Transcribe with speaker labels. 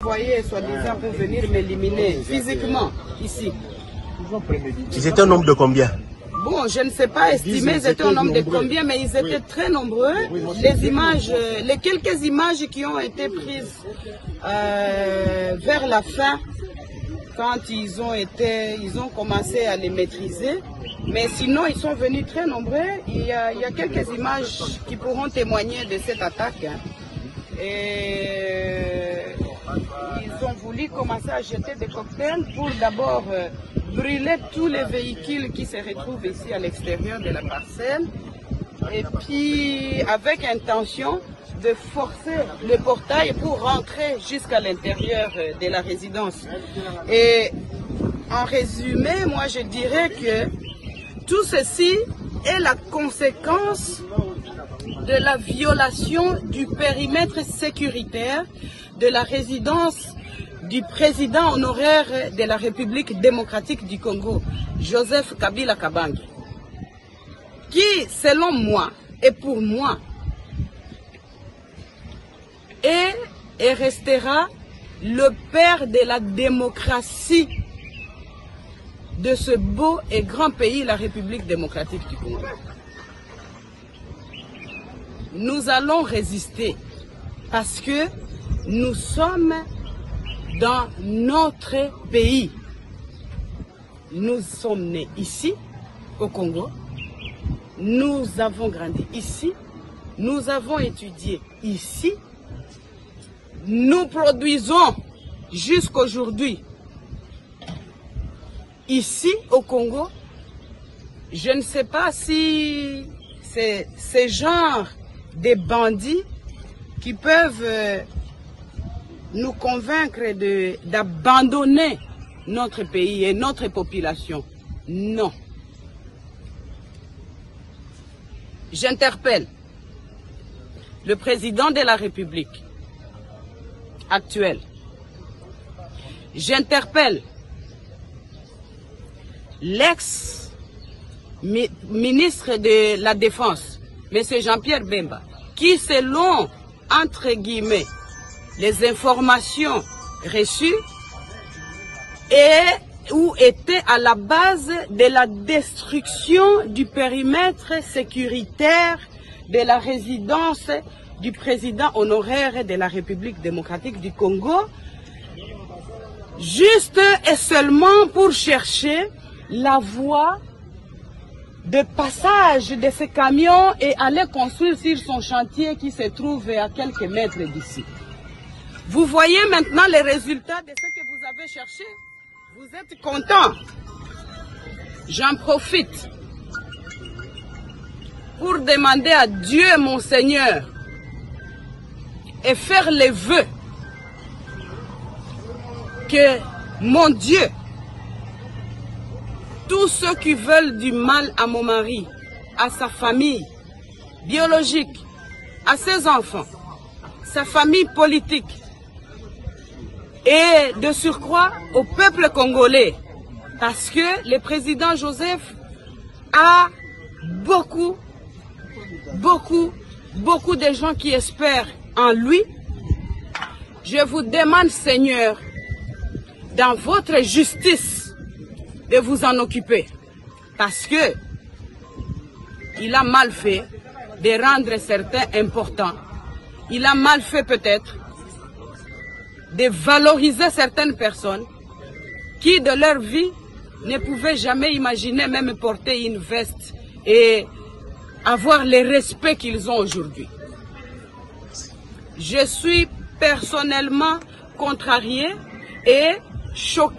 Speaker 1: Voyez, soi-disant pour venir m'éliminer physiquement ici.
Speaker 2: Ils étaient un nombre de combien?
Speaker 1: Bon, je ne sais pas estimer ils étaient un nombre de combien, mais ils étaient très nombreux. Les images, les quelques images qui ont été prises vers la fin, quand ils ont commencé à les maîtriser. Mais sinon, ils sont venus très nombreux. Il y a quelques images qui pourront témoigner de cette attaque. Et ils ont voulu commencer à jeter des cocktails pour d'abord brûler tous les véhicules qui se retrouvent ici à l'extérieur de la parcelle. Et puis, avec intention de forcer le portail pour rentrer jusqu'à l'intérieur de la résidence. Et en résumé, moi je dirais que tout ceci est la conséquence de la violation du périmètre sécuritaire de la résidence du président honoraire de la République démocratique du Congo, Joseph Kabila Kabange, qui, selon moi et pour moi, est et restera le père de la démocratie de ce beau et grand pays, la République démocratique du Congo. Nous allons résister parce que nous sommes dans notre pays. Nous sommes nés ici, au Congo. Nous avons grandi ici. Nous avons étudié ici. Nous produisons jusqu'aujourd'hui ici au Congo. Je ne sais pas si c'est ce genre de bandits qui peuvent nous convaincre d'abandonner notre pays et notre population. Non. J'interpelle le président de la République actuel. J'interpelle l'ex-ministre de la Défense, M. Jean-Pierre Bemba, qui selon, entre guillemets, les informations reçues, était à la base de la destruction du périmètre sécuritaire de la résidence du président honoraire de la République démocratique du Congo, juste et seulement pour chercher la voie de passage de ces camions et aller construire sur son chantier qui se trouve à quelques mètres d'ici. Vous voyez maintenant les résultats de ce que vous avez cherché. Vous êtes content. J'en profite pour demander à Dieu, mon Seigneur, et faire les vœux que, mon Dieu, tous ceux qui veulent du mal à mon mari, à sa famille biologique, à ses enfants, sa famille politique, et de surcroît au peuple congolais, parce que le président Joseph a beaucoup de gens qui espèrent en lui. Je vous demande, Seigneur, dans votre justice, de vous en occuper, parce que il a mal fait de rendre certains importants. Il a mal fait peut-être de valoriser certaines personnes qui, de leur vie, ne pouvaient jamais imaginer même porter une veste et avoir le respect qu'ils ont aujourd'hui. Je suis personnellement contrarié et choqué.